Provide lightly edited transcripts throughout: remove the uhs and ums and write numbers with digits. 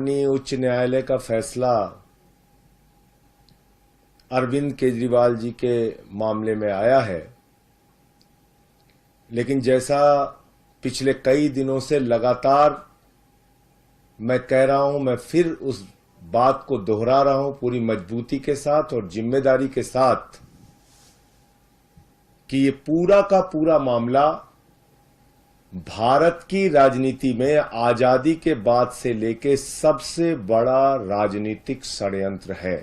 माननीय उच्च न्यायालय का फैसला अरविंद केजरीवाल जी के मामले में आया है, लेकिन जैसा पिछले कई दिनों से लगातार मैं कह रहा हूं, मैं फिर उस बात को दोहरा रहा हूं पूरी मजबूती के साथ और जिम्मेदारी के साथ कि ये पूरा का पूरा मामला भारत की राजनीति में आजादी के बाद से लेके सबसे बड़ा राजनीतिक षड्यंत्र है।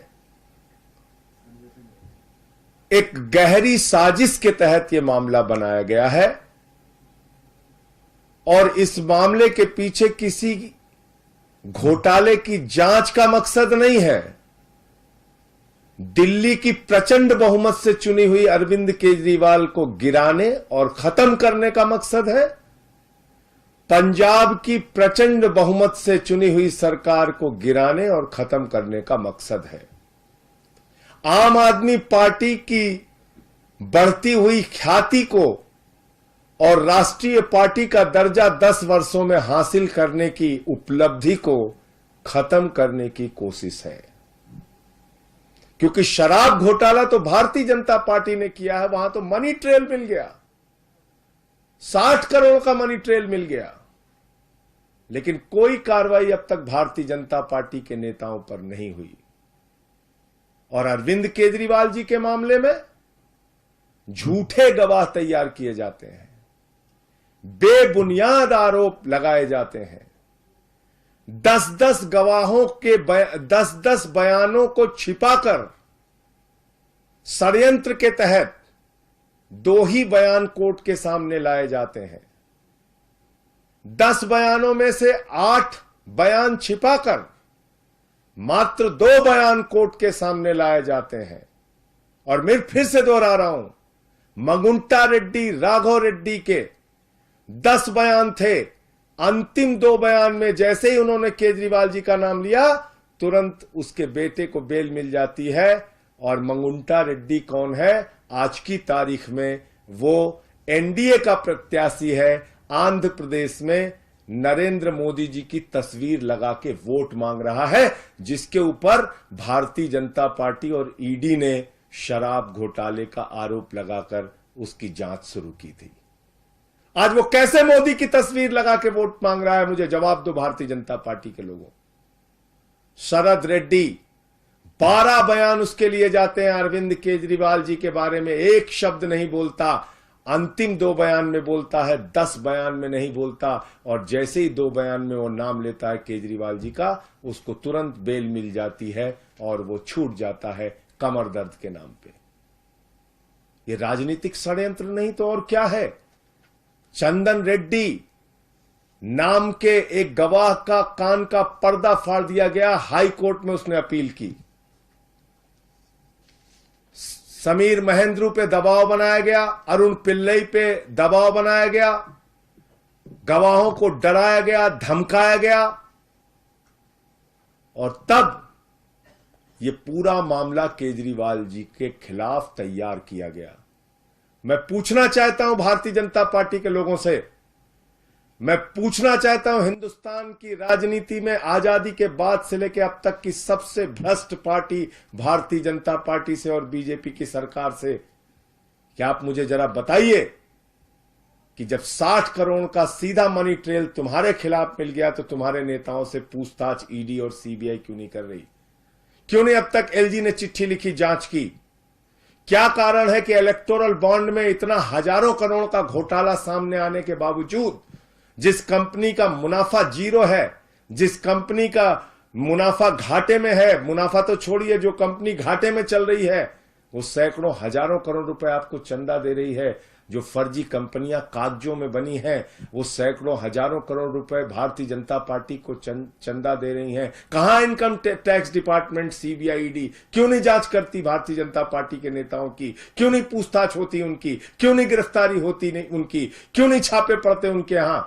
एक गहरी साजिश के तहत यह मामला बनाया गया है और इस मामले के पीछे किसी घोटाले की जांच का मकसद नहीं है। दिल्ली की प्रचंड बहुमत से चुनी हुई अरविंद केजरीवाल को गिराने और खत्म करने का मकसद है। पंजाब की प्रचंड बहुमत से चुनी हुई सरकार को गिराने और खत्म करने का मकसद है। आम आदमी पार्टी की बढ़ती हुई ख्याति को और राष्ट्रीय पार्टी का दर्जा 10 वर्षों में हासिल करने की उपलब्धि को खत्म करने की कोशिश है। क्योंकि शराब घोटाला तो भारतीय जनता पार्टी ने किया है, वहां तो मनी ट्रेल मिल गया, 60 करोड़ का मनी ट्रेल मिल गया, लेकिन कोई कार्रवाई अब तक भारतीय जनता पार्टी के नेताओं पर नहीं हुई। और अरविंद केजरीवाल जी के मामले में झूठे गवाह तैयार किए जाते हैं, बेबुनियाद आरोप लगाए जाते हैं। 10-10 गवाहों के 10-10 बयानों को छिपाकर षड्यंत्र के तहत 2 ही बयान कोर्ट के सामने लाए जाते हैं। 10 बयानों में से 8 बयान छिपाकर मात्र 2 बयान कोर्ट के सामने लाए जाते हैं। और मैं फिर से दोहरा रहा हूं, मगुंटा रेड्डी, राघव रेड्डी के 10 बयान थे। अंतिम 2 बयान में जैसे ही उन्होंने केजरीवाल जी का नाम लिया, तुरंत उसके बेटे को बेल मिल जाती है। और मंगुंटा रेड्डी कौन है? आज की तारीख में वो एनडीए का प्रत्याशी है। आंध्र प्रदेश में नरेंद्र मोदी जी की तस्वीर लगा के वोट मांग रहा है, जिसके ऊपर भारतीय जनता पार्टी और ईडी ने शराब घोटाले का आरोप लगाकर उसकी जांच शुरू की थी। आज वो कैसे मोदी की तस्वीर लगा के वोट मांग रहा है? मुझे जवाब दो भारतीय जनता पार्टी के लोगों। शरद रेड्डी 12 बयान उसके लिए जाते हैं, अरविंद केजरीवाल जी के बारे में एक शब्द नहीं बोलता। अंतिम 2 बयान में बोलता है, 10 बयान में नहीं बोलता। और जैसे ही 2 बयान में वो नाम लेता है केजरीवाल जी का, उसको तुरंत बेल मिल जाती है और वो छूट जाता है कमर दर्द के नाम पे। ये राजनीतिक षड्यंत्र नहीं तो और क्या है? चंदन रेड्डी नाम के एक गवाह का कान का पर्दा फाड़ दिया गया, हाई कोर्ट में उसने अपील की। समीर महेंद्रू पे दबाव बनाया गया, अरुण पिल्लई पे दबाव बनाया गया, गवाहों को डराया गया, धमकाया गया और तब यह पूरा मामला केजरीवाल जी के खिलाफ तैयार किया गया। मैं पूछना चाहता हूं भारतीय जनता पार्टी के लोगों से, मैं पूछना चाहता हूं हिंदुस्तान की राजनीति में आजादी के बाद से लेकर अब तक की सबसे भ्रष्ट पार्टी भारतीय जनता पार्टी से और बीजेपी की सरकार से, क्या आप मुझे जरा बताइए कि जब 60 करोड़ का सीधा मनी ट्रेल तुम्हारे खिलाफ मिल गया तो तुम्हारे नेताओं से पूछताछ ईडी और सीबीआई क्यों नहीं कर रही? क्यों नहीं अब तक एलजी ने चिट्ठी लिखी, जांच की? क्या कारण है कि इलेक्टोरल बॉन्ड में इतना हजारों करोड़ का घोटाला सामने आने के बावजूद, जिस कंपनी का मुनाफा 0 है, जिस कंपनी का मुनाफा घाटे में है, मुनाफा तो छोड़िए, जो कंपनी घाटे में चल रही है वो सैकड़ों हजारों करोड़ रुपए आपको चंदा दे रही है। जो फर्जी कंपनियां कागजों में बनी हैं वो सैकड़ों हजारों करोड़ रुपए भारतीय जनता पार्टी को चंदा दे रही हैं। कहां income tax department, CBI, ED क्यों नहीं जांच करती भारतीय जनता पार्टी के नेताओं की? क्यों नहीं पूछताछ होती उनकी? क्यों नहीं गिरफ्तारी होती उनकी? क्यों नहीं छापे पड़ते उनके यहां?